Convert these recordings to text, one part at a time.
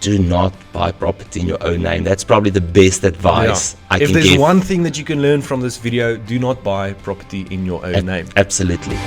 do not buy property in your own name. That's probably the best advice I can give. If there's one thing that you can learn from this video, do not buy property in your own name. Absolutely.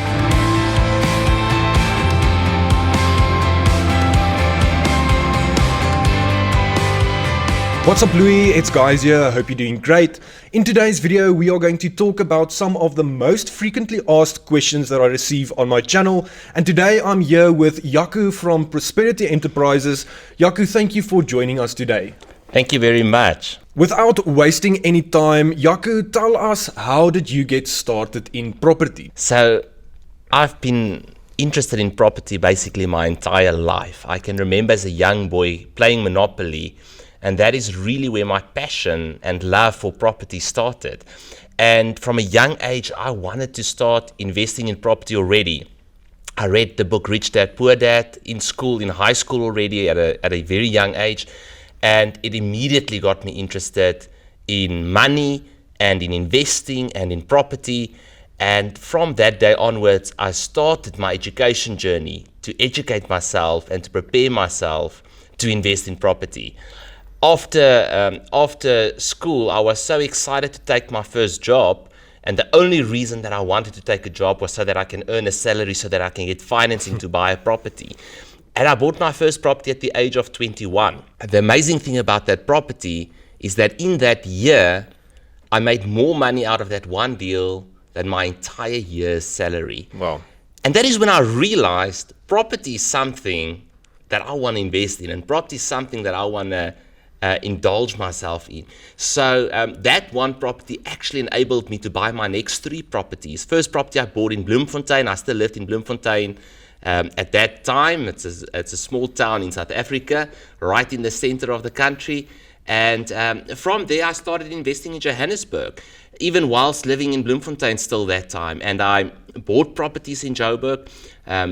What's up, Louis? It's Guys here. I hope you're doing great. In today's video, we are going to talk about some of the most frequently asked questions that I receive on my channel. And today I'm here with Jaco from Prosperity Enterprises. Jaco, thank you for joining us today. Thank you very much. Without wasting any time, Jaco, tell us, how did you get started in property? So I've been interested in property basically my entire life. I can remember as a young boy playing Monopoly, and that is really where my passion and love for property started. And from a young age, I wanted to start investing in property already. I read the book Rich Dad, Poor Dad in school, in high school already at a very young age. And it immediately got me interested in money and in investing and in property. And from that day onwards, I started my education journey to educate myself and to prepare myself to invest in property. After school, I was so excited to take my first job, and the only reason that I wanted to take a job was so that I can earn a salary, so that I can get financing to buy a property. And I bought my first property at the age of 21. The amazing thing about that property is that in that year, I made more money out of that one deal than my entire year's salary. Wow. And that is when I realized property is something that I want to invest in, and property is something that I want to indulge myself in. So that one property actually enabled me to buy my next 3 properties. First property I bought in Bloemfontein. I still lived in Bloemfontein at that time. It's a small town in South Africa, right in the center of the country. And from there I started investing in Johannesburg, even whilst living in Bloemfontein still that time. And I bought properties in Joburg,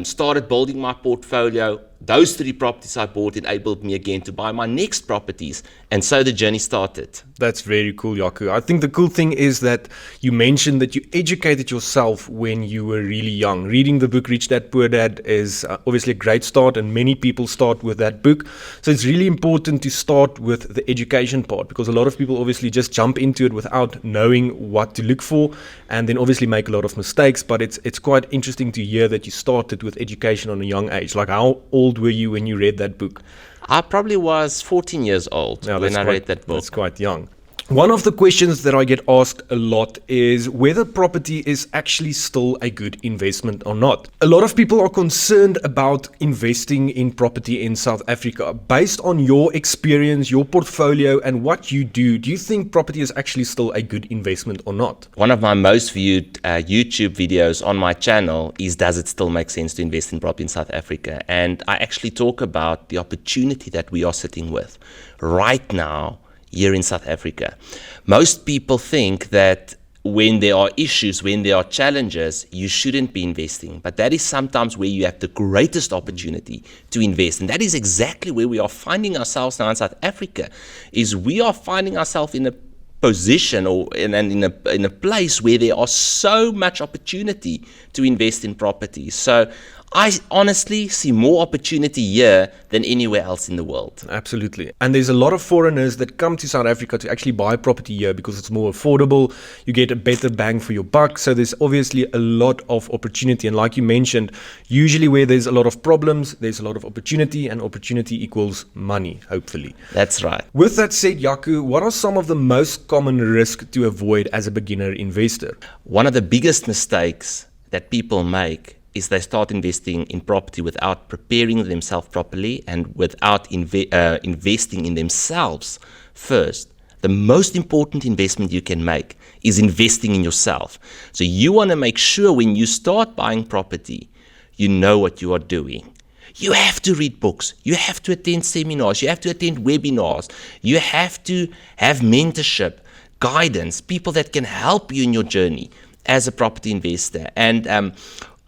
started building my portfolio. Those 3 properties I bought enabled me again to buy my next properties. And so the journey started. That's very cool, Jaco. I think the cool thing is that you mentioned that you educated yourself when you were really young. Reading the book Rich Dad, Poor Dad is obviously a great start, and many people start with that book. So it's really important to start with the education part, because a lot of people obviously just jump into it without knowing what to look for, and then obviously make a lot of mistakes. But it's quite interesting to hear that you started with education on a young age. Like, how old were you when you read that book? I probably was 14 years old when I read that book. That's quite young. One of the questions that I get asked a lot is whether property is actually still a good investment or not. A lot of people are concerned about investing in property in South Africa. Based on your experience, your portfolio, and what you do you think property is actually still a good investment or not? One of my most viewed YouTube videos on my channel is, does it still make sense to invest in property in South Africa? And I actually talk about the opportunity that we are sitting with right now here in South Africa. Most people think that when there are issues, when there are challenges, you shouldn't be investing. But that is sometimes where you have the greatest opportunity to invest. And that is exactly where we are finding ourselves now in South Africa, is we are finding ourselves in a position or in a place where there are so much opportunity to invest in property. So I honestly see more opportunity here than anywhere else in the world. Absolutely. And there's a lot of foreigners that come to South Africa to actually buy property here because it's more affordable. You get a better bang for your buck. So there's obviously a lot of opportunity. And like you mentioned, usually where there's a lot of problems, there's a lot of opportunity, and opportunity equals money, hopefully. That's right. With that said, Jaco, what are some of the most common risks to avoid as a beginner investor? One of the biggest mistakes that people make is they start investing in property without preparing themselves properly and without investing in themselves first. The most important investment you can make is investing in yourself. So you want to make sure when you start buying property, you know what you are doing. You have to read books. You have to attend seminars. You have to attend webinars. You have to have mentorship, guidance, people that can help you in your journey as a property investor. And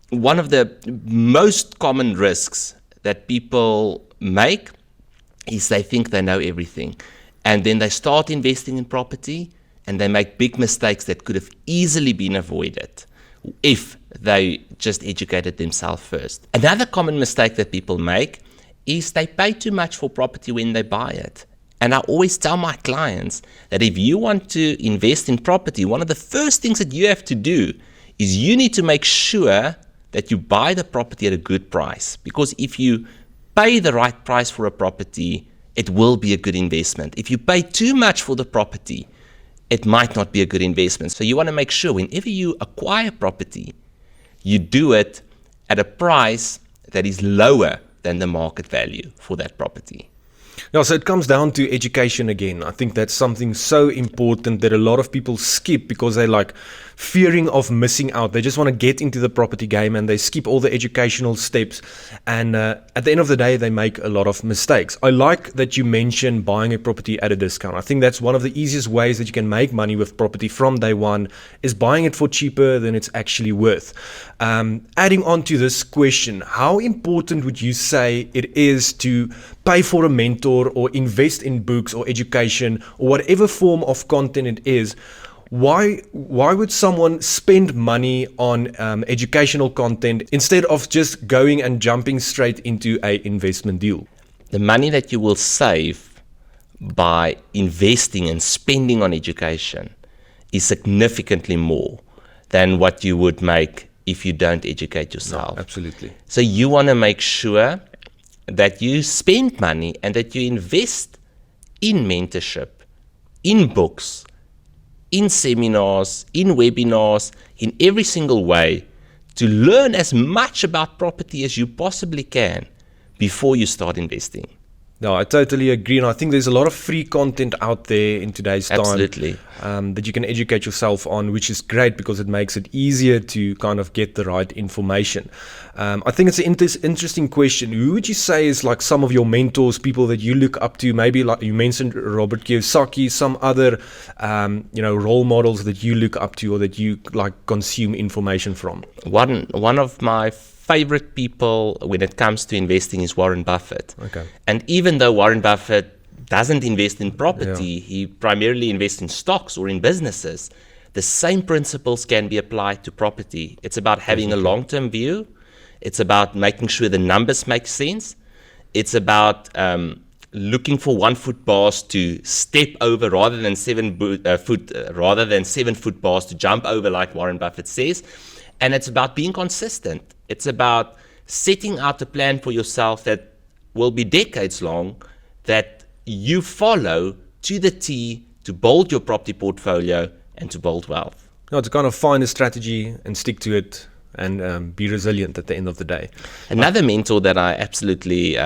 one of the most common risks that people make is they think they know everything. And then they start investing in property and they make big mistakes that could have easily been avoided if they just educated themselves first. Another common mistake that people make is they pay too much for property when they buy it. And I always tell my clients that if you want to invest in property, one of the first things that you have to do is you need to make sure that you buy the property at a good price. Because if you pay the right price for a property, it will be a good investment. If you pay too much for the property, it might not be a good investment. So you want to make sure whenever you acquire property, you do it at a price that is lower than the market value for that property. Yeah, so it comes down to education again. I think that's something so important that a lot of people skip because they're like fearing of missing out. They just want to get into the property game and they skip all the educational steps. And at the end of the day, they make a lot of mistakes. I like that you mentioned buying a property at a discount. I think that's one of the easiest ways that you can make money with property from day one is buying it for cheaper than it's actually worth. Adding on to this question, how important would you say it is to pay for a mentor or invest in books or education or whatever form of content it is? Why would someone spend money on educational content instead of just going and jumping straight into an investment deal? The money that you will save by investing and spending on education is significantly more than what you would make if you don't educate yourself. No, absolutely. So you want to make sure that you spend money and that you invest in mentorship, in books, in seminars, in webinars, in every single way to learn as much about property as you possibly can before you start investing. No, I totally agree. And I think there's a lot of free content out there in today's time. Absolutely. That you can educate yourself on, which is great because it makes it easier to kind of get the right information. I think it's an interesting question. Who would you say is like some of your mentors, people that you look up to? Maybe like you mentioned Robert Kiyosaki, some other role models that you look up to or that you like consume information from? One of my favorite people when it comes to investing is Warren Buffett. Okay. And even though Warren Buffett doesn't invest in property, he primarily invests in stocks or in businesses, the same principles can be applied to property. It's about having a long-term view. It's about making sure the numbers make sense. It's about looking for 1 foot bars to step over rather than 7 foot bars to jump over, like Warren Buffett says. And it's about being consistent. It's about setting out a plan for yourself that will be decades long, that you follow to the T to build your property portfolio and to build wealth. No, to kind of find a strategy and stick to it and be resilient at the end of the day. Another mentor that I absolutely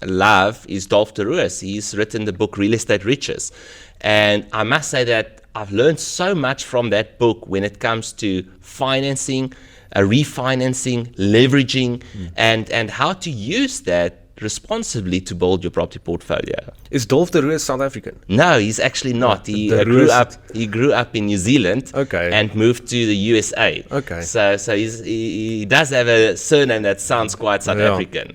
love is Dolph DeRoos. He's written the book Real Estate Riches. And I must say that I've learned so much from that book when it comes to financing, refinancing, leveraging, and how to use that responsibly to build your property portfolio. Is Dolph DeRoos South African? No, he's actually not. He grew up in New Zealand, okay, and moved to the USA. Okay. So he does have a surname that sounds quite South African.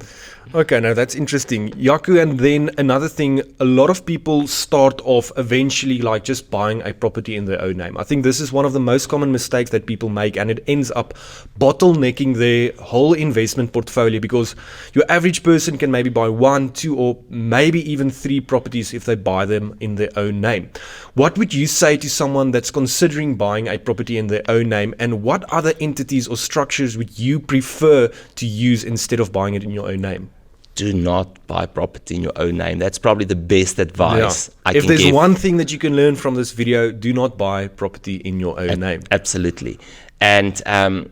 Okay, now that's interesting. Jaco, and then another thing, a lot of people start off eventually like just buying a property in their own name. I think this is one of the most common mistakes that people make, and it ends up bottlenecking their whole investment portfolio because your average person can maybe buy 1, 2, or maybe even 3 properties if they buy them in their own name. What would you say to someone that's considering buying a property in their own name, and what other entities or structures would you prefer to use instead of buying it in your own name? Do not buy property in your own name. That's probably the best advice I can give. If there's one thing that you can learn from this video, do not buy property in your own name. Absolutely. And I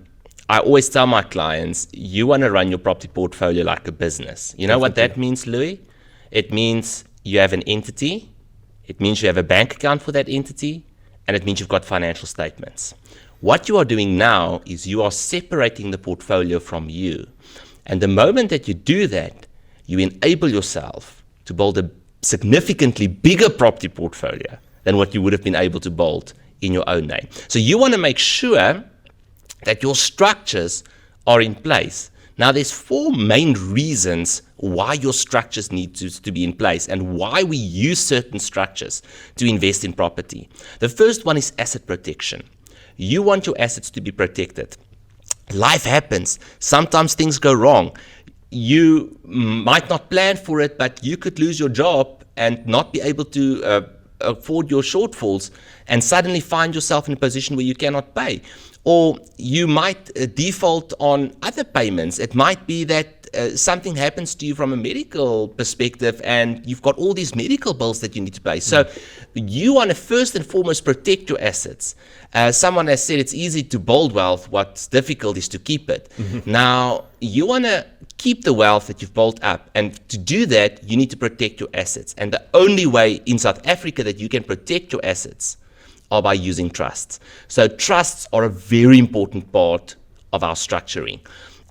always tell my clients, you want to run your property portfolio like a business. You know what that means, Louis? It means you have an entity. It means you have a bank account for that entity. And it means you've got financial statements. What you are doing now is you are separating the portfolio from you. And the moment that you do that, you enable yourself to build a significantly bigger property portfolio than what you would have been able to build in your own name. So you want to make sure that your structures are in place. Now, there's 4 main reasons why your structures need to be in place and why we use certain structures to invest in property. The first one is asset protection. You want your assets to be protected. Life happens. Sometimes things go wrong. you might not plan for it, but you could lose your job and not be able to afford your shortfalls and suddenly find yourself in a position where you cannot pay. Or you might default on other payments. It might be that something happens to you from a medical perspective and you've got all these medical bills that you need to pay. So you want to first and foremost protect your assets. Someone has said it's easy to build wealth, what's difficult is to keep it. Now, you want to keep the wealth that you've built up, and to do that, you need to protect your assets. And the only way in South Africa that you can protect your assets are by using trusts. So trusts are a very important part of our structuring.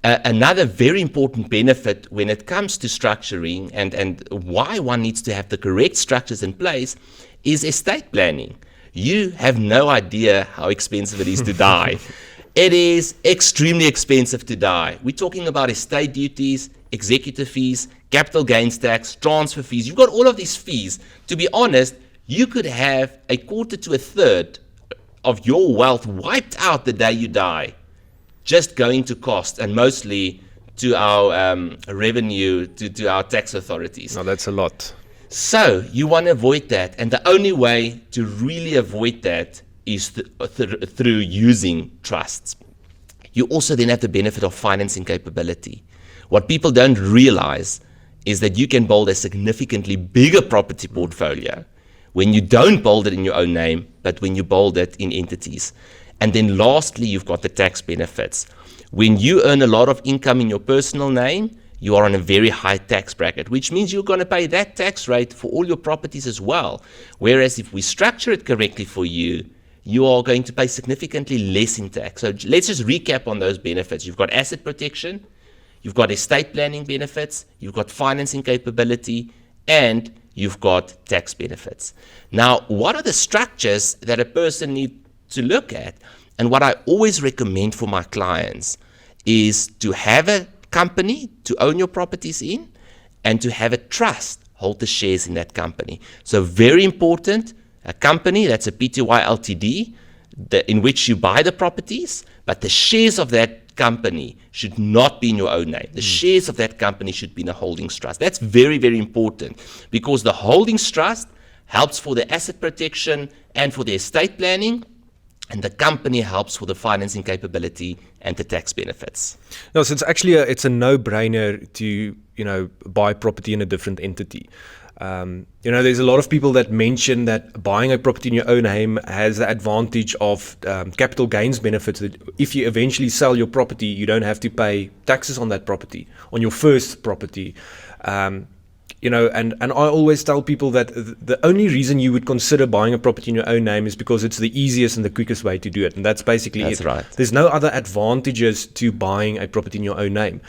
Another very important benefit when it comes to structuring and why one needs to have the correct structures in place is estate planning. You have no idea how expensive it is to die. It is extremely expensive to die. We're talking about estate duties, executive fees, capital gains tax, transfer fees. You've got all of these fees. To be honest, you could have a quarter to a third of your wealth wiped out the day you die, just going to cost and mostly to our revenue, to our tax authorities. No, that's a lot. So you want to avoid that. And the only way to really avoid that is through using trusts. You also then have the benefit of financing capability. What people don't realize is that you can build a significantly bigger property portfolio when you don't build it in your own name, but when you build it in entities. And then lastly, you've got the tax benefits. When you earn a lot of income in your personal name, you are on a very high tax bracket, which means you're going to pay that tax rate for all your properties as well. Whereas if we structure it correctly for you, you are going to pay significantly less in tax. So let's just recap on those benefits. You've got asset protection, you've got estate planning benefits, you've got financing capability, and you've got tax benefits. Now, what are the structures that a person needs to look at? And what I always recommend for my clients is to have a company to own your properties in and to have a trust hold the shares in that company. So very important, a company that's a PTY Ltd in which you buy the properties, but the shares of that company should not be in your own name. The shares of that company should be in a holdings trust. That's very, very important because the holdings trust helps for the asset protection and for the estate planning, and the company helps for the financing capability and the tax benefits. No, so it's a no-brainer to buy property in a different entity. There's a lot of people that mention that buying a property in your own name has the advantage of capital gains benefits. That if you eventually sell your property, you don't have to pay taxes on that property, on your first property. And I always tell people that the only reason you would consider buying a property in your own name is because it's the easiest and the quickest way to do it. And that's basically it. Right. There's no other advantages to buying a property in your own name.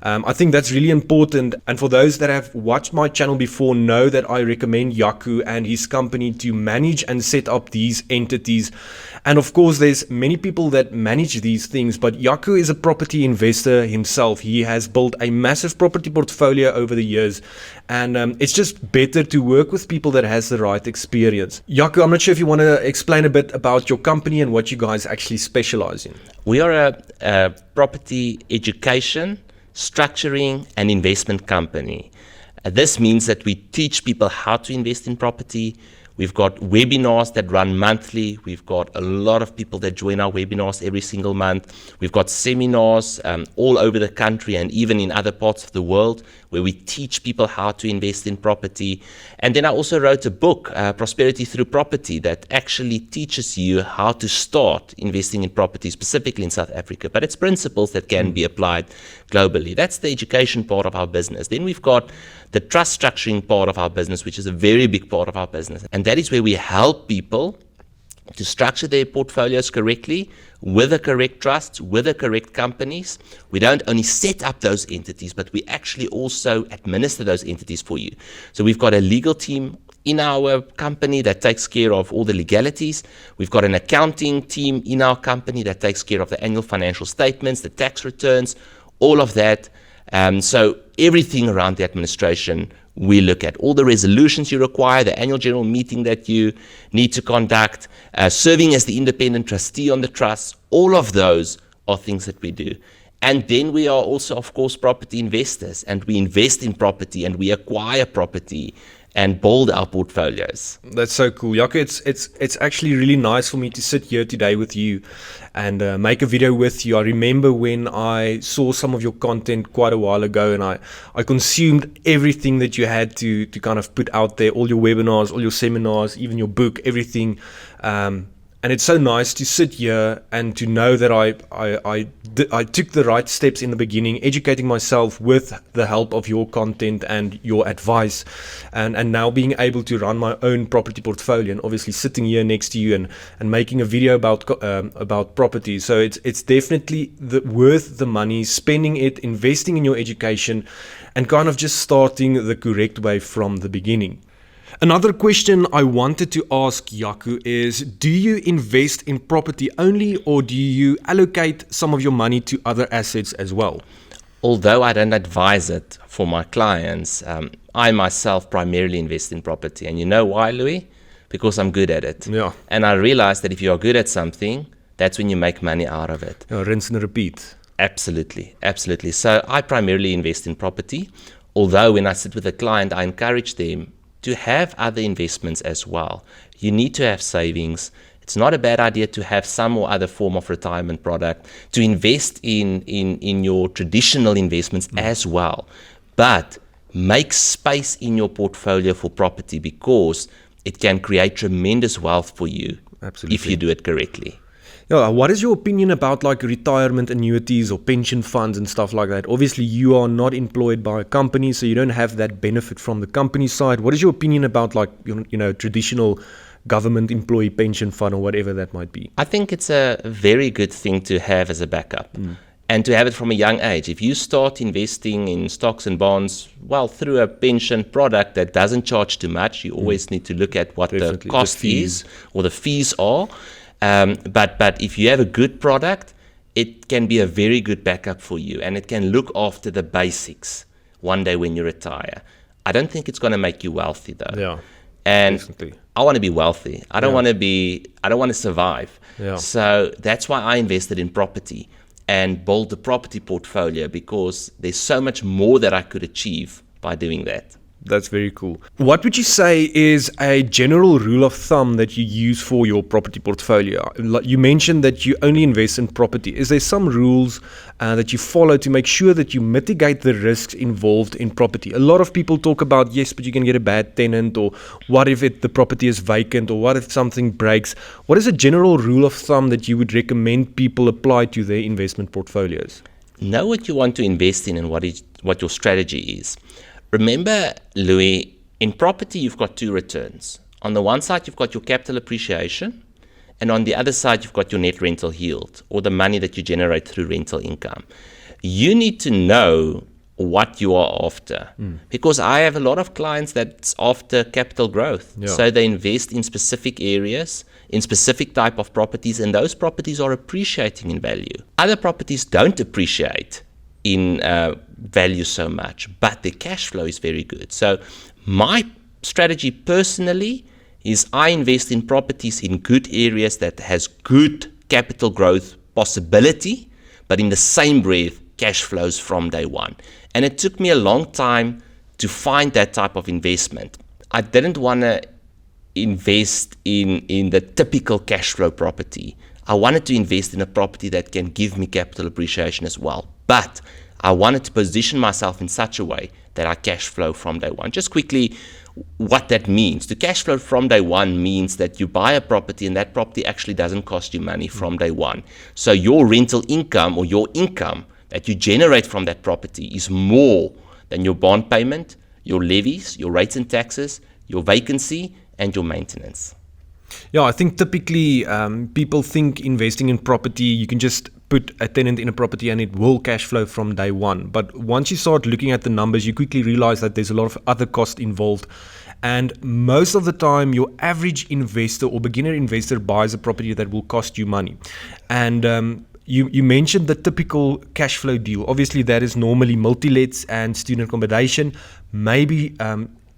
I think that's really important. And for those that have watched my channel before know that I recommend Jaco and his company to manage and set up these entities. And of course, there's many people that manage these things, but Jaco is a property investor himself. He has built a massive property portfolio over the years. And it's just better to work with people that has the right experience. Jaco, I'm not sure if you want to explain a bit about your company and what you guys actually specialize in. We are a property education, structuring, and investment company. This means that we teach people how to invest in property. We've got webinars that run monthly. We've got a lot of people that join our webinars every single month. We've got seminars all over the country and even in other parts of the world where we teach people how to invest in property. And then I also wrote a book, Prosperity Through Property, that actually teaches you how to start investing in property, specifically in South Africa. But it's principles that can be applied globally. That's the education part of our business. Then we've got the trust structuring part of our business, which is a very big part of our business. And that is where we help people to structure their portfolios correctly with the correct trusts, with the correct companies. We don't only set up those entities, but we actually also administer those entities for you. So we've got a legal team in our company that takes care of all the legalities. We've got an accounting team in our company that takes care of the annual financial statements, the tax returns, all of that. So everything around the administration we look at. All the resolutions you require, the annual general meeting that you need to conduct, serving as the independent trustee on the trust, all of those are things that we do. And then we are also, of course, property investors, and we invest in property and we acquire property and build our portfolios. That's so cool, Jaco. It's actually really nice for me to sit here today with you and make a video with you. I remember when I saw some of your content quite a while ago, and I consumed everything that you had to kind of put out there, all your webinars, all your seminars, even your book, everything. And it's so nice to sit here and to know that I took the right steps in the beginning, educating myself with the help of your content and your advice, and now being able to run my own property portfolio, and obviously sitting here next to you and making a video about property. So it's definitely worth the money, spending it, investing in your education, and kind of just starting the correct way from the beginning. Another question I wanted to ask Jaco is, do you invest in property only, or do you allocate some of your money to other assets as well? Although I don't advise it for my clients, I myself primarily invest in property. And you know why, Louis? Because I'm good at it. Yeah. And I realized that if you are good at something, that's when you make money out of it. Yeah, rinse and repeat. Absolutely, absolutely. So I primarily invest in property, although when I sit with a client, I encourage them to have other investments as well. You need to have savings. It's not a bad idea to have some or other form of retirement product, to invest in your traditional investments as well. But make space in your portfolio for property, because it can create tremendous wealth for you. Absolutely. If you do it correctly. Yeah, what is your opinion about like retirement annuities or pension funds and stuff like that? Obviously, you are not employed by a company, so you don't have that benefit from the company side. What is your opinion about like, traditional government employee pension fund or whatever that might be? I think it's a very good thing to have as a backup. And to have it from a young age. If you start investing in stocks and bonds, well, through a pension product that doesn't charge too much, you always need to look at what the cost is or the fees are. But if you have a good product, it can be a very good backup for you, and it can look after the basics one day when you retire. I don't think it's going to make you wealthy though. Yeah. And Definitely. I want to be wealthy. I don't want to survive. Yeah. So that's why I invested in property and build the property portfolio, because there's so much more that I could achieve by doing that. That's very cool. What would you say is a general rule of thumb that you use for your property portfolio? You mentioned that you only invest in property. Is there some rules that you follow to make sure that you mitigate the risks involved in property? A lot of people talk about, yes, but you can get a bad tenant, or what if the property is vacant, or what if something breaks? What is a general rule of thumb that you would recommend people apply to their investment portfolios? Know what you want to invest in and what your strategy is. Remember, Louis, in property, you've got two returns. On the one side, you've got your capital appreciation, and on the other side, you've got your net rental yield, or the money that you generate through rental income. You need to know what you are after, because I have a lot of clients that's after capital growth. Yeah. So they invest in specific areas, in specific type of properties, and those properties are appreciating in value. Other properties don't appreciate in value so much, but the cash flow is very good. So my strategy personally is I invest in properties in good areas that has good capital growth possibility, but in the same breath, cash flows from day one. And it took me a long time to find that type of investment. I didn't want to invest in the typical cash flow property. I wanted to invest in a property that can give me capital appreciation as well. But I wanted to position myself in such a way that I cash flow from day one. Just quickly, what that means. To cash flow from day one means that you buy a property and that property actually doesn't cost you money from day one. So your rental income, or your income that you generate from that property, is more than your bond payment, your levies, your rates and taxes, your vacancy, and your maintenance. Yeah, I think typically people think investing in property, you can just put a tenant in a property and it will cash flow from day one. But once you start looking at the numbers, you quickly realize that there's a lot of other costs involved. And most of the time, your average investor or beginner investor buys a property that will cost you money. And you mentioned the typical cash flow deal. Obviously, that is normally multi-lets and student accommodation. Maybe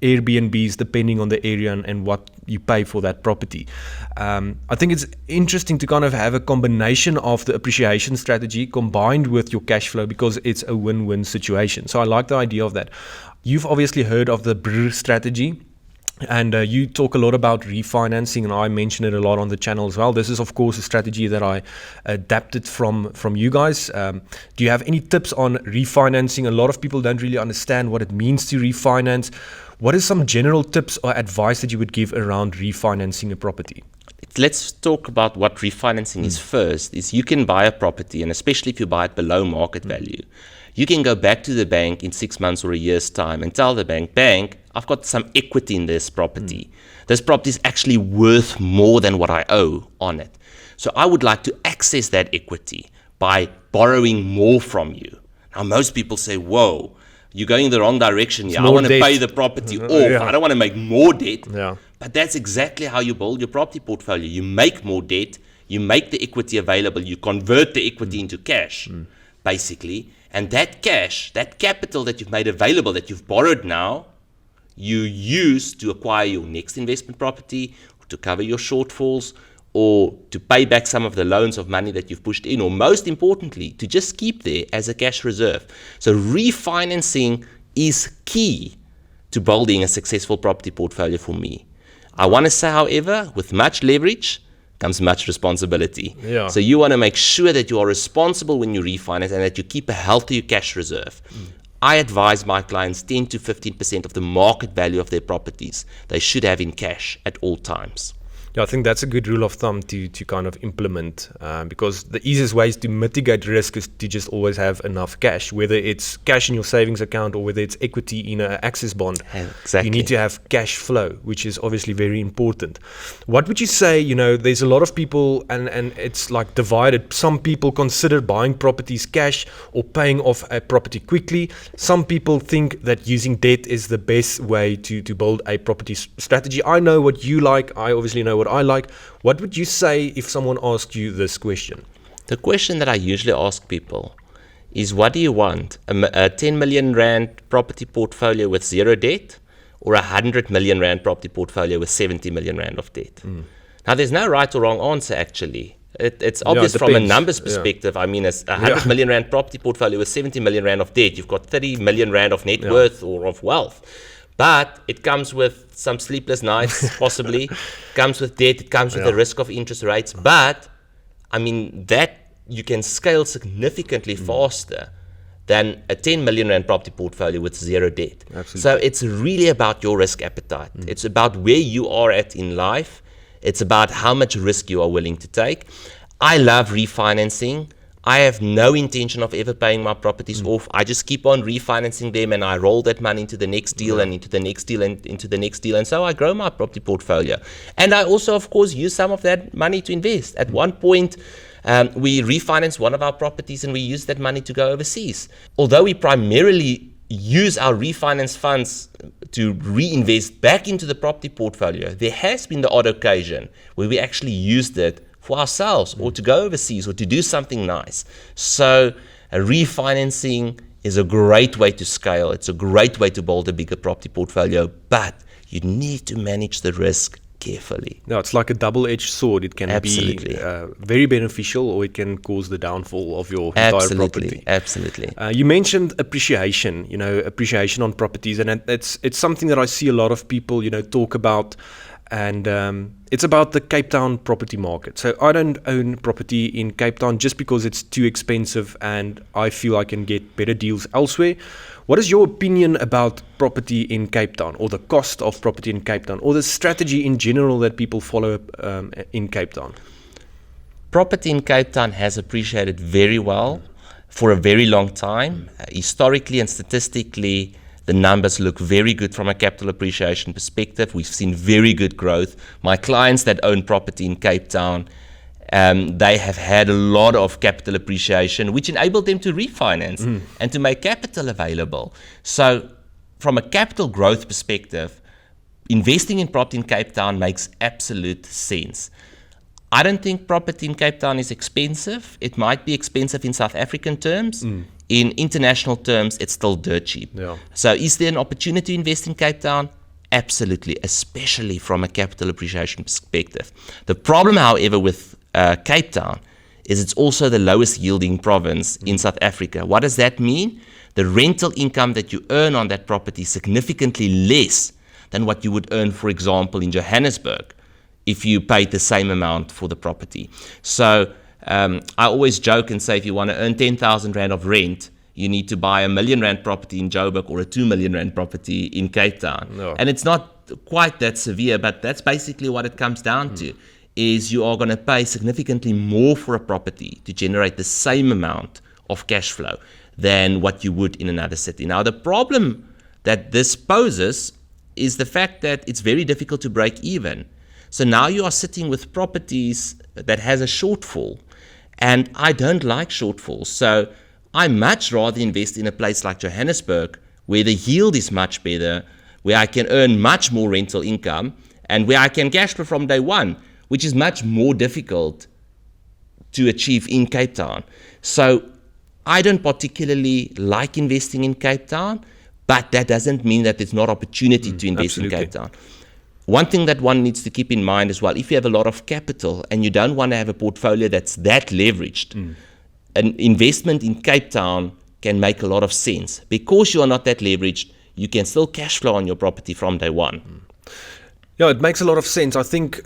Airbnbs depending on the area and what you pay for that property. I think it's interesting to kind of have a combination of the appreciation strategy combined with your cash flow, because it's a win-win situation. So I like the idea of that. You've obviously heard of the BRRRR strategy. And you talk a lot about refinancing, and I mention it a lot on the channel as well. This is, of course, a strategy that I adapted from you guys. Do you have any tips on refinancing? A lot of people don't really understand what it means to refinance. What is some general tips or advice that you would give around refinancing a property? Let's talk about what refinancing is first. Is you can buy a property, and especially if you buy it below market value, you can go back to the bank in 6 months or a year's time and tell the bank, I've got some equity in this property. This property is actually worth more than what I owe on it. So I would like to access that equity by borrowing more from you. Now, most people say, whoa, you're going in the wrong direction here. I want to pay the property off. Yeah. I don't want to make more debt. Yeah. But that's exactly how you build your property portfolio. You make more debt, you make the equity available, you convert the equity into cash, basically. And that cash, that capital that you've made available, that you've borrowed now, you use to acquire your next investment property, or to cover your shortfalls, or to pay back some of the loans of money that you've pushed in, or most importantly, to just keep there as a cash reserve. So refinancing is key to building a successful property portfolio for me. I want to say, however, with much leverage comes much responsibility. Yeah. So you want to make sure that you are responsible when you refinance and that you keep a healthy cash reserve. I advise my clients 10 to 15% of the market value of their properties they should have in cash at all times. Yeah, I think that's a good rule of thumb to kind of implement, because the easiest ways to mitigate risk is to just always have enough cash, whether it's cash in your savings account or whether it's equity in an access bond. Exactly. You need to have cash flow, which is obviously very important. What would you say, there's a lot of people and it's like divided. Some people consider buying properties cash or paying off a property quickly. Some people think that using debt is the best way to build a property strategy. I know what you like. I obviously know what I like. What would you say if someone asked you this question? The question that I usually ask people is, what do you want? A 10 million rand property portfolio with zero debt, or a 100 million rand property portfolio with 70 million rand of debt? Now, there's no right or wrong answer, actually. It's obvious from a numbers perspective. I mean, a 100 million rand property portfolio with 70 million rand of debt, you've got 30 million rand of net worth or of wealth. But it comes with some sleepless nights, possibly. Comes with debt. It comes with the risk of interest rates. But, I mean, that you can scale significantly faster than a 10 million rand property portfolio with zero debt. Absolutely. So it's really about your risk appetite. It's about where you are at in life. It's about how much risk you are willing to take. I love refinancing. I have no intention of ever paying my properties off. I just keep on refinancing them, and I roll that money into the next deal and into the next deal and into the next deal. And so I grow my property portfolio. And I also, of course, use some of that money to invest. At one point, we refinanced one of our properties and we used that money to go overseas. Although we primarily use our refinance funds to reinvest back into the property portfolio, there has been the odd occasion where we actually used it for ourselves, or to go overseas, or to do something nice. So refinancing is a great way to scale. It's a great way to build a bigger property portfolio, but you need to manage the risk carefully. No, it's like a double-edged sword. It can Absolutely. be very beneficial, or it can cause the downfall of your entire property. Absolutely. You mentioned appreciation, appreciation on properties, and it's something that I see a lot of people, talk about. And it's about the Cape Town property market. So I don't own property in Cape Town just because it's too expensive and I feel I can get better deals elsewhere. What is your opinion about property in Cape Town, or the cost of property in Cape Town, or the strategy in general that people follow in Cape Town? Property in Cape Town has appreciated very well for a very long time. Historically and statistically, the numbers look very good from a capital appreciation perspective. We've seen very good growth. My clients that own property in Cape Town, they have had a lot of capital appreciation, which enabled them to refinance and to make capital available. So from a capital growth perspective, investing in property in Cape Town makes absolute sense. I don't think property in Cape Town is expensive. It might be expensive in South African terms. In international terms, it's still dirt cheap. Yeah. So is there an opportunity to invest in Cape Town? Absolutely, especially from a capital appreciation perspective. The problem, however, with Cape Town is it's also the lowest yielding province in South Africa. What does that mean? The rental income that you earn on that property is significantly less than what you would earn, for example, in Johannesburg if you paid the same amount for the property. So I always joke and say, if you want to earn 10,000 Rand of rent, you need to buy a R1 million property in Joburg or a R2 million property in Cape Town. No. And it's not quite that severe, but that's basically what it comes down to, is you are going to pay significantly more for a property to generate the same amount of cash flow than what you would in another city. Now, the problem that this poses is the fact that it's very difficult to break even. So now you are sitting with properties that has a shortfall, and I don't like shortfalls. So I much rather invest in a place like Johannesburg, where the yield is much better, where I can earn much more rental income, and where I can cash flow from day one, which is much more difficult to achieve in Cape Town. So I don't particularly like investing in Cape Town, but that doesn't mean that there's not opportunity to invest in Cape Town. One thing that one needs to keep in mind as well, if you have a lot of capital and you don't want to have a portfolio that's that leveraged, an investment in Cape Town can make a lot of sense. Because you are not that leveraged, you can still cash flow on your property from day one. Yeah, it makes a lot of sense. I think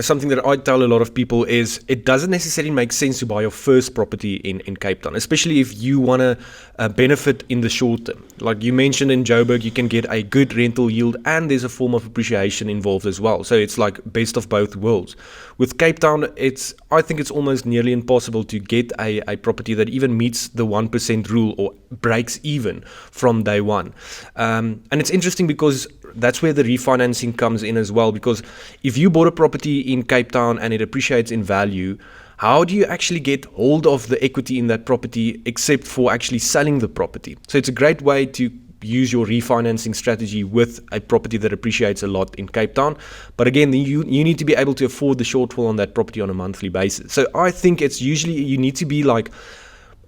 something that I tell a lot of people is it doesn't necessarily make sense to buy your first property in Cape Town, especially if you want to benefit in the short term. Like you mentioned, in Joburg, you can get a good rental yield and there's a form of appreciation involved as well. So it's like best of both worlds. With Cape Town, I think it's almost nearly impossible to get a property that even meets the 1% rule or breaks even from day one. And it's interesting because that's where the refinancing comes in as well, because if you bought a property in Cape Town and it appreciates in value, how do you actually get hold of the equity in that property except for actually selling the property? So it's a great way to use your refinancing strategy with a property that appreciates a lot in Cape Town. But again, you need to be able to afford the shortfall on that property on a monthly basis. So I think it's usually you need to be like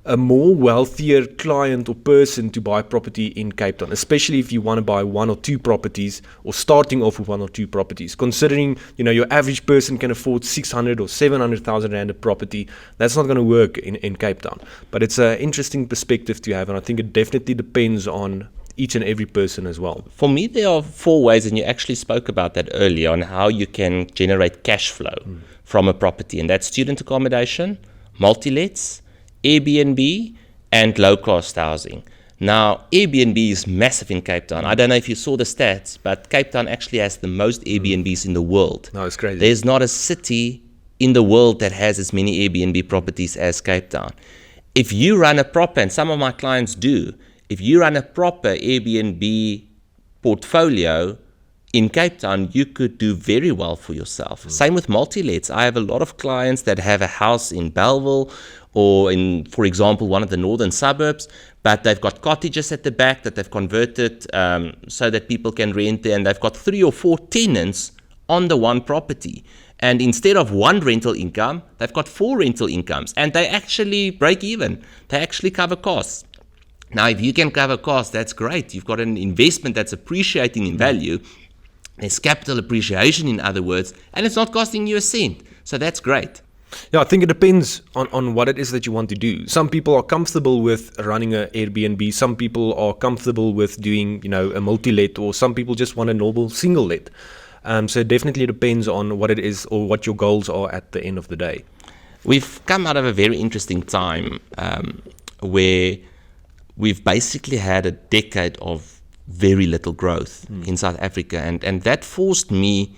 a more wealthier client or person to buy property in Cape Town, especially if you want to buy one or two properties or starting off with one or two properties. Considering, your average person can afford 600 or 700,000 Rand a property, that's not going to work in Cape Town. But it's an interesting perspective to have, and I think it definitely depends on each and every person as well. For me, there are 4 ways, and you actually spoke about that earlier, on how you can generate cash flow from a property, and that's student accommodation, multi-lets, Airbnb, and low-cost housing. Now, Airbnb is massive in Cape Town. I don't know if you saw the stats, but Cape Town actually has the most Airbnbs in the world. No, it's crazy. There's not a city in the world that has as many Airbnb properties as Cape Town. If you run a proper, and some of my clients do, if you run a proper Airbnb portfolio in Cape Town, you could do very well for yourself. Same with multi-lets. I have a lot of clients that have a house in Bellville or in, for example, one of the northern suburbs, but they've got cottages at the back that they've converted so that people can rent there, and they've got 3 or 4 tenants on the one property. And instead of one rental income, they've got 4 rental incomes, and they actually break even. They actually cover costs. Now, if you can cover costs, that's great. You've got an investment that's appreciating in value. There's capital appreciation, in other words, and it's not costing you a cent. So that's great. Yeah, I think it depends on what it is that you want to do. Some people are comfortable with running an Airbnb. Some people are comfortable with doing, a multi-let, or some people just want a normal single-let. So it definitely depends on what it is or what your goals are at the end of the day. We've come out of a very interesting time where we've basically had a decade of very little growth in South Africa, and that forced me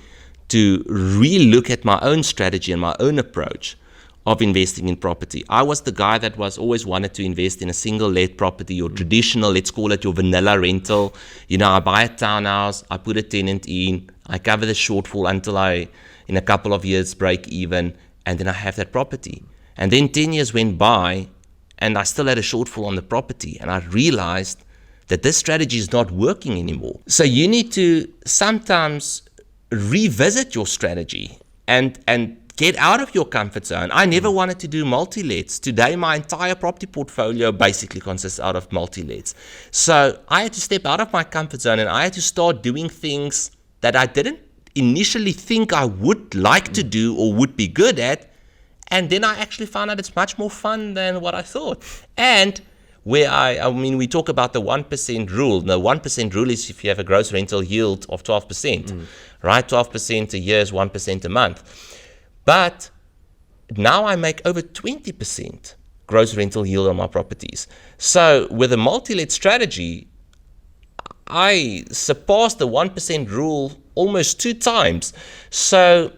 to re-look at my own strategy and my own approach of investing in property. I was the guy that was always wanted to invest in a single-let property, or traditional, let's call it your vanilla rental. I buy a townhouse, I put a tenant in, I cover the shortfall until I, in a couple of years, break even, and then I have that property. And then 10 years went by, and I still had a shortfall on the property, and I realized that this strategy is not working anymore. So you need to sometimes revisit your strategy and get out of your comfort zone. I never wanted to do multi-lets. Today, my entire property portfolio basically consists out of multi-lets. So I had to step out of my comfort zone and I had to start doing things that I didn't initially think I would like to do or would be good at. And then I actually found out it's much more fun than what I thought. And where I mean, we talk about the 1% rule. The 1% rule is if you have a gross rental yield of 12%, right? 12% a year is 1% a month. But now I make over 20% gross rental yield on my properties. So with a multi-let strategy, I surpassed the 1% rule almost 2 times. So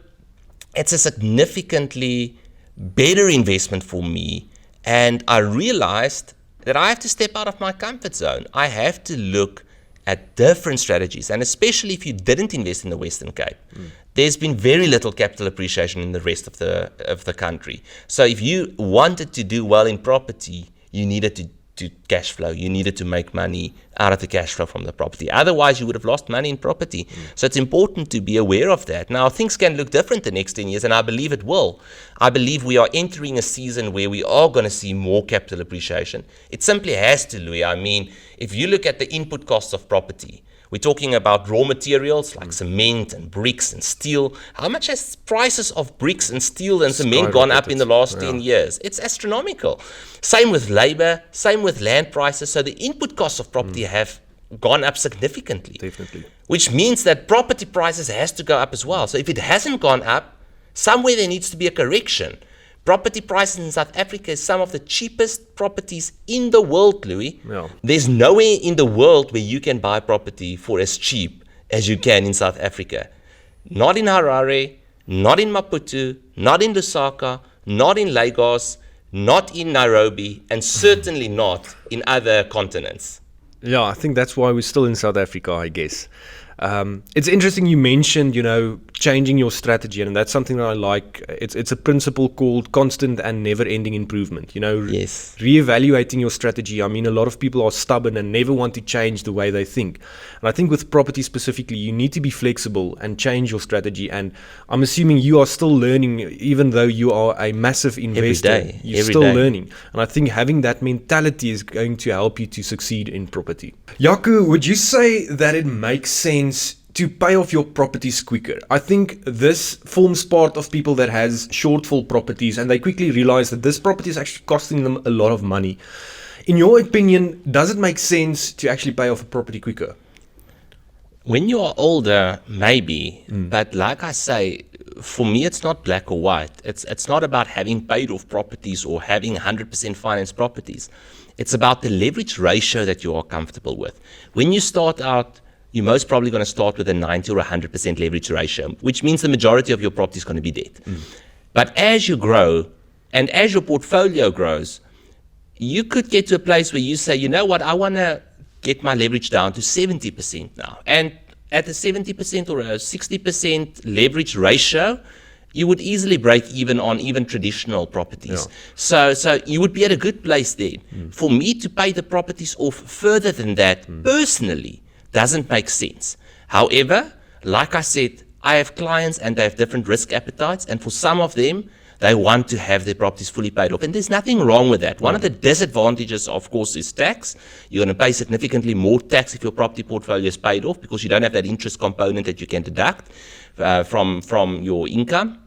it's a significantly better investment for me. And I realized that I have to step out of my comfort zone. I have to look at different strategies. And especially if you didn't invest in the Western Cape, there's been very little capital appreciation in the rest of the country. So if you wanted to do well in property, you needed to cash flow. You needed to make money out of the cash flow from the property. Otherwise, you would have lost money in property. So it's important to be aware of that. Now, things can look different the next 10 years, and I believe it will. I believe we are entering a season where we are going to see more capital appreciation. It simply has to, Louis. I mean, if you look at the input costs of property, we're talking about raw materials like cement and bricks and steel. How much has prices of bricks and steel and cement gone up in the last 10 years? It's astronomical. Same with labor, same with land prices. So the input costs of property have gone up significantly. Definitely. Which means that property prices has to go up as well. So if it hasn't gone up, somewhere there needs to be a correction. Property prices in South Africa is some of the cheapest properties in the world, Louis. Yeah. There's nowhere in the world where you can buy property for as cheap as you can in South Africa. Not in Harare, not in Maputo, not in Lusaka, not in Lagos, not in Nairobi, and certainly not in other continents. Yeah, I think that's why we're still in South Africa, I guess. It's interesting you mentioned, changing your strategy, and that's something that I like. It's a principle called constant and never-ending improvement. Yes. Reevaluating your strategy. I mean, a lot of people are stubborn and never want to change the way they think. And I think with property specifically, you need to be flexible and change your strategy. And I'm assuming you are still learning, even though you are a massive investor. Every day. You're still learning. And I think having that mentality is going to help you to succeed in property. Jaco, would you say that it makes sense to pay off your properties quicker? I think this forms part of people that has shortfall properties and they quickly realize that this property is actually costing them a lot of money. In your opinion, does it make sense to actually pay off a property quicker? When you are older, maybe. But like I say, for me, it's not black or white. It's not about having paid off properties or having 100% financed properties. It's about the leverage ratio that you are comfortable with. When you start out, you're most probably going to start with a 90 or 100% leverage ratio, which means the majority of your property is going to be debt. But as you grow and as your portfolio grows, you could get to a place where you say, you know what, I want to get my leverage down to 70% now. And at a 70% or a 60% leverage ratio, you would easily break even on even traditional properties. Yeah. So you would be at a good place then. For me to pay the properties off further than that, personally, doesn't make sense. However, like I said, I have clients and they have different risk appetites, and for some of them, they want to have their properties fully paid off. And there's nothing wrong with that. One of the disadvantages, of course, is tax. You're going to pay significantly more tax if your property portfolio is paid off because you don't have that interest component that you can deduct from your income.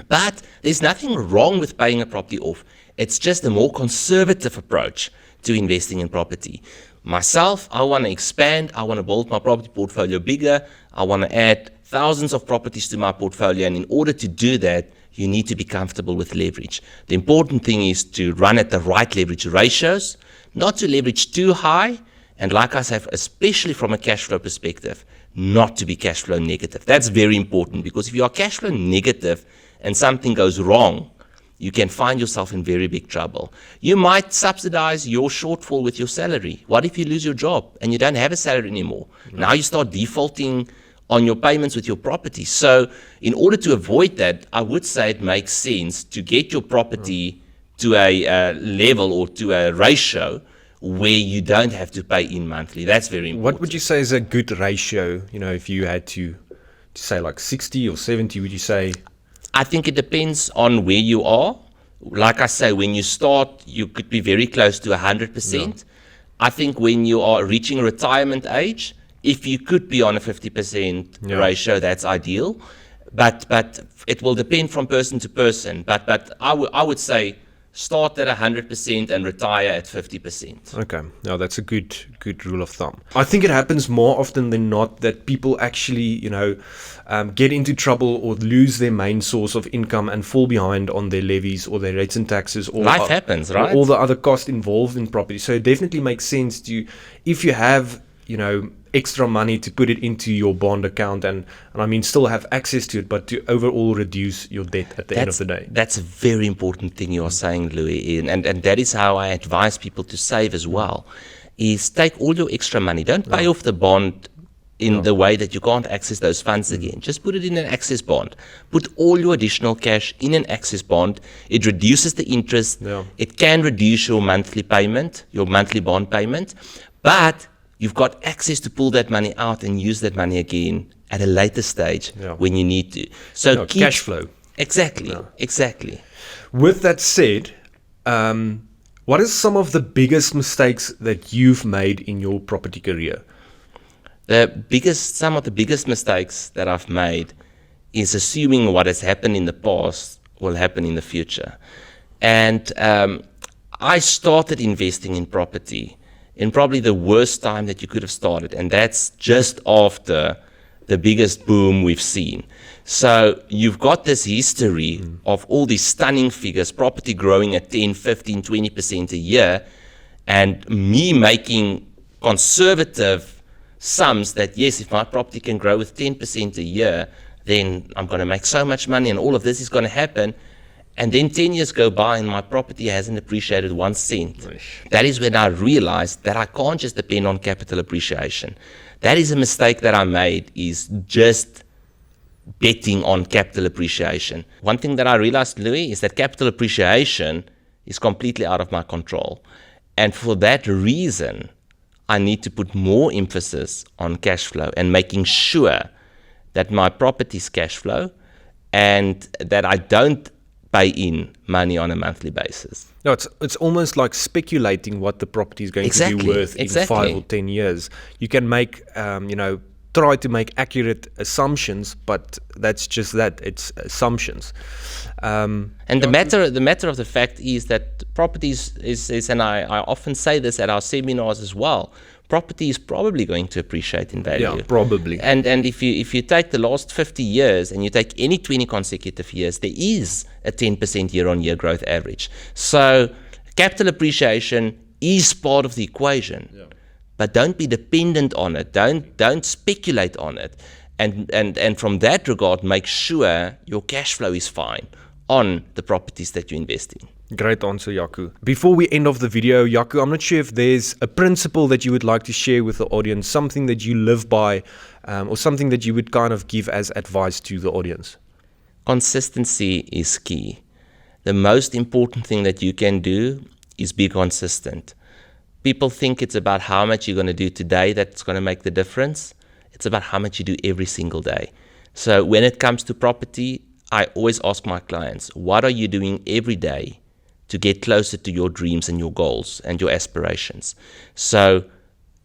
But there's nothing wrong with paying a property off. It's just a more conservative approach to investing in property. Myself, I want to expand. I want to build my property portfolio bigger. I want to add thousands of properties to my portfolio. And in order to do that, you need to be comfortable with leverage. The important thing is to run at the right leverage ratios, not to leverage too high. And like I said, especially from a cash flow perspective, not to be cash flow negative. That's very important because if you are cash flow negative and something goes wrong, you can find yourself in very big trouble. You might subsidize your shortfall with your salary. What if you lose your job and you don't have a salary anymore? Now you start defaulting on your payments with your property. So in order to avoid that, I would say it makes sense to get your property to a level or to a ratio where you don't have to pay in monthly. That's very important. What would you say is a good ratio? If you had to say like 60 or 70, would you say? I think it depends on where you are. Like I say, when you start, you could be very close to 100%. I think when you are reaching retirement age, if you could be on a 50% ratio, that's ideal. But it will depend from person to person. But I would say start at 100% and retire at 50%. Okay, now that's a good rule of thumb. I think it happens more often than not that people actually, get into trouble or lose their main source of income and fall behind on their levies or their rates and taxes. Or Life happens, right? Or all the other costs involved in property. So it definitely makes sense to, if you have, extra money, to put it into your bond account and I mean still have access to it, but to overall reduce your debt at the end of the day. That's a very important thing you are saying, Louis, and that is how I advise people to save as well, is take all your extra money. Don't pay off the bond in the way that you can't access those funds again. Just put it in an access bond. Put all your additional cash in an access bond. It reduces the interest. It can reduce your monthly payment, your monthly bond payment, but you've got access to pull that money out and use that money again at a later stage when you need to. So cash flow. Exactly. With that said, what are some of the biggest mistakes that you've made in your property career? Some of the biggest mistakes that I've made is assuming what has happened in the past will happen in the future. And I started investing in property in probably the worst time that you could have started, and that's just after the biggest boom we've seen. So you've got this history of all these stunning figures, property growing at 10, 15, 20% a year, and me making conservative sums that, yes, if my property can grow with 10% a year, then I'm going to make so much money and all of this is going to happen. And then 10 years go by and my property hasn't appreciated 1 cent. That is when I realized that I can't just depend on capital appreciation. That is a mistake that I made, is just betting on capital appreciation. One thing that I realized, Louis, is that capital appreciation is completely out of my control. And for that reason, I need to put more emphasis on cash flow and making sure that my property's cash flow and that I don't pay in money on a monthly basis. No, it's almost like speculating what the property is going to be worth in 5 or 10 years. You can make, try to make accurate assumptions, but that's just that, it's assumptions. And the matter of the fact is that properties is and I often say this at our seminars as well, property is probably going to appreciate in value. Yeah, probably. And if you take the last 50 years and you take any 20 consecutive years, there is a 10% year-on-year growth average. So capital appreciation is part of the equation, but don't be dependent on it. Don't speculate on it. And from that regard, make sure your cash flow is fine on the properties that you invest in. Great answer, Jaco. Before we end off the video, Jaco, I'm not sure if there's a principle that you would like to share with the audience, something that you live by, or something that you would kind of give as advice to the audience. Consistency is key. The most important thing that you can do is be consistent. People think it's about how much you're going to do today that's going to make the difference. It's about how much you do every single day. So when it comes to property, I always ask my clients, what are you doing every day to get closer to your dreams and your goals and your aspirations? So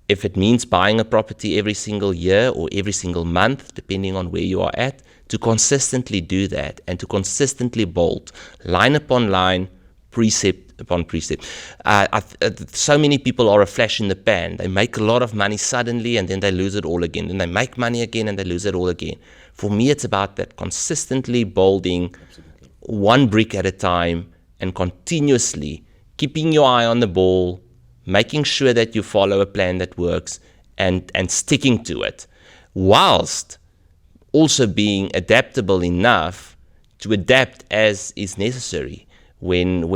if it means buying a property every single year or every single month, depending on where you are at, to consistently do that and to consistently bolt line upon line, precept upon precept. So many people are a flash in the pan. They make a lot of money suddenly and then they lose it all again. Then they make money again and they lose it all again. For me, it's about that consistently bolting one brick at a time and continuously keeping your eye on the ball, making sure that you follow a plan that works and sticking to it, whilst also being adaptable enough to adapt as is necessary when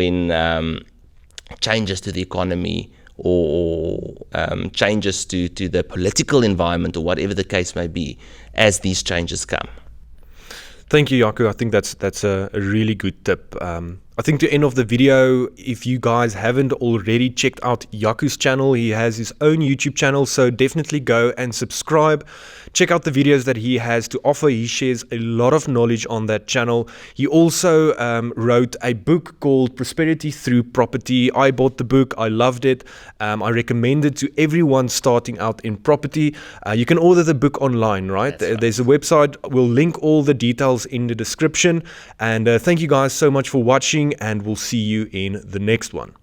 changes to the economy or changes to the political environment or whatever the case may be, as these changes come. Thank you, Jaco. I think that's a really good tip. I I think to end off the video, if you guys haven't already checked out Jaco's channel, he has his own YouTube channel, so definitely go and subscribe. Check out the videos that he has to offer. He shares a lot of knowledge on that channel. He also wrote a book called Prosperity Through Property. I bought the book. I loved it. I recommend it to everyone starting out in property. You can order the book online, right? That's right. There's a website. We'll link all the details in the description. And thank you guys so much for watching, and we'll see you in the next one.